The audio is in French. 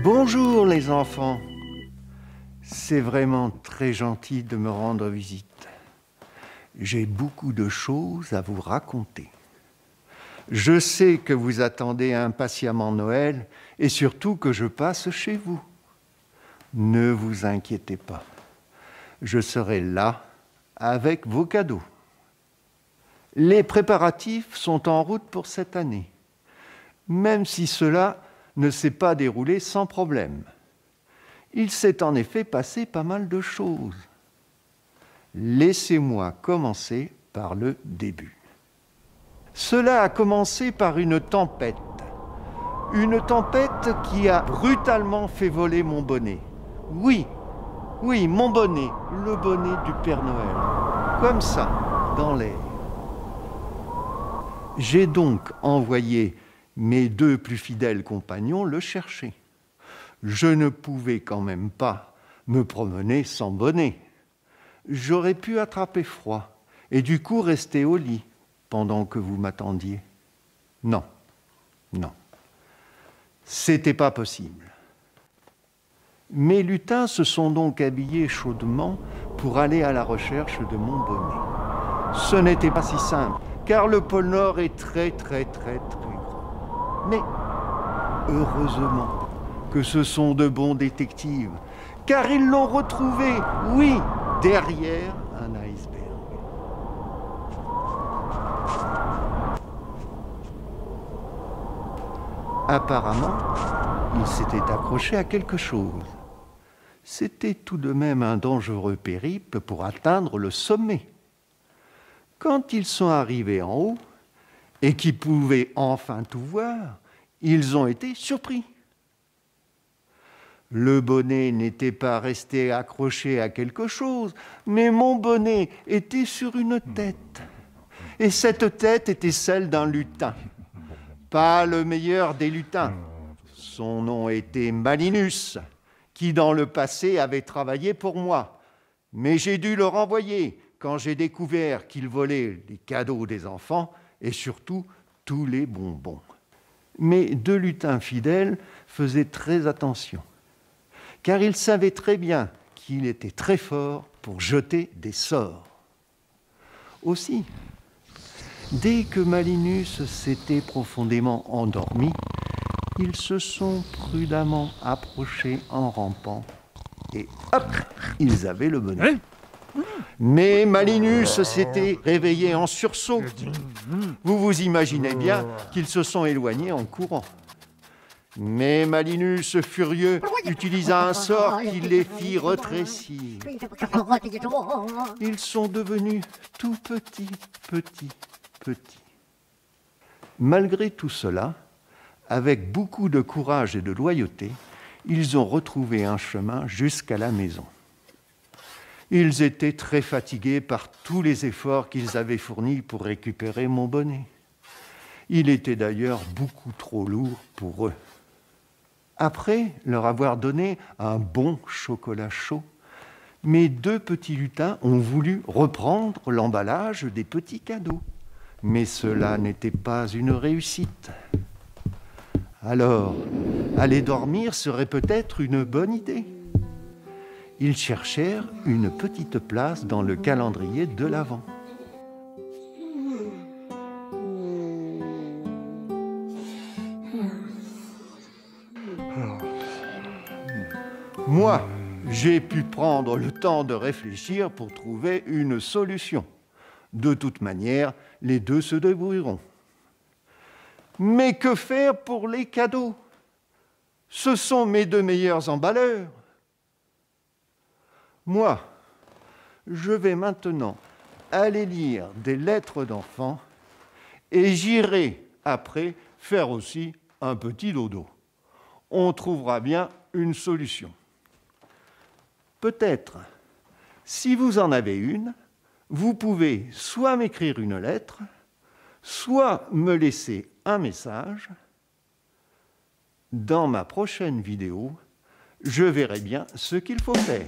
Bonjour les enfants, c'est vraiment très gentil de me rendre visite. J'ai beaucoup de choses à vous raconter. Je sais que vous attendez impatiemment Noël et surtout que je passe chez vous. Ne vous inquiétez pas, je serai là avec vos cadeaux. Les préparatifs sont en route pour cette année, même si cela ne s'est pas déroulé sans problème. Il s'est en effet passé pas mal de choses. Laissez-moi commencer par le début. Cela a commencé par une tempête. Une tempête qui a brutalement fait voler mon bonnet. Oui, mon bonnet, le bonnet du Père Noël. Comme ça, dans l'air. J'ai donc envoyé mes deux plus fidèles compagnons le chercher. Je ne pouvais quand même pas me promener sans bonnet. J'aurais pu attraper froid et du coup rester au lit pendant que vous m'attendiez. Non, c'était pas possible. Mes lutins se sont donc habillés chaudement pour aller à la recherche de mon bonnet. Ce n'était pas si simple, car le pôle Nord est très grand. Mais heureusement que ce sont de bons détectives, car ils l'ont retrouvé, oui, derrière un iceberg. Apparemment, il s'était accroché à quelque chose. C'était tout de même un dangereux périple pour atteindre le sommet. Quand ils sont arrivés en haut, et qu'ils pouvaient enfin tout voir, ils ont été surpris. Le bonnet n'était pas resté accroché à quelque chose, mais mon bonnet était sur une tête. Et cette tête était celle d'un lutin. Pas le meilleur des lutins. Son nom était Malinus, qui dans le passé avait travaillé pour moi. Mais j'ai dû le renvoyer quand j'ai découvert qu'il volait les cadeaux des enfants et surtout tous les bonbons. Mes deux lutins fidèles faisaient très attention, car ils savaient très bien qu'il était très fort pour jeter des sorts. Aussi, dès que Malinus s'était profondément endormi, ils se sont prudemment approchés en rampant et hop, ils avaient le bonnet. Mais Malinus s'était réveillé en sursaut. Vous vous imaginez bien qu'ils se sont éloignés en courant. Mais Malinus, furieux, utilisa un sort qui les fit retrécir. Ils sont devenus tout petits. Malgré tout cela, avec beaucoup de courage et de loyauté, ils ont retrouvé un chemin jusqu'à la maison. Ils étaient très fatigués par tous les efforts qu'ils avaient fournis pour récupérer mon bonnet. Il était d'ailleurs beaucoup trop lourd pour eux. Après leur avoir donné un bon chocolat chaud, mes deux petits lutins ont voulu reprendre l'emballage des petits cadeaux. Mais cela n'était pas une réussite. Alors, aller dormir serait peut-être une bonne idée. Ils cherchèrent une petite place dans le calendrier de l'Avent. Moi, j'ai pu prendre le temps de réfléchir pour trouver une solution. De toute manière, les deux se débrouilleront. Mais que faire pour les cadeaux? Ce sont mes deux meilleurs emballeurs. Moi, je vais maintenant aller lire des lettres d'enfants et j'irai après faire aussi un petit dodo. On trouvera bien une solution. Peut-être, si vous en avez une, vous pouvez soit m'écrire une lettre, soit me laisser un message. Dans ma prochaine vidéo, je verrai bien ce qu'il faut faire.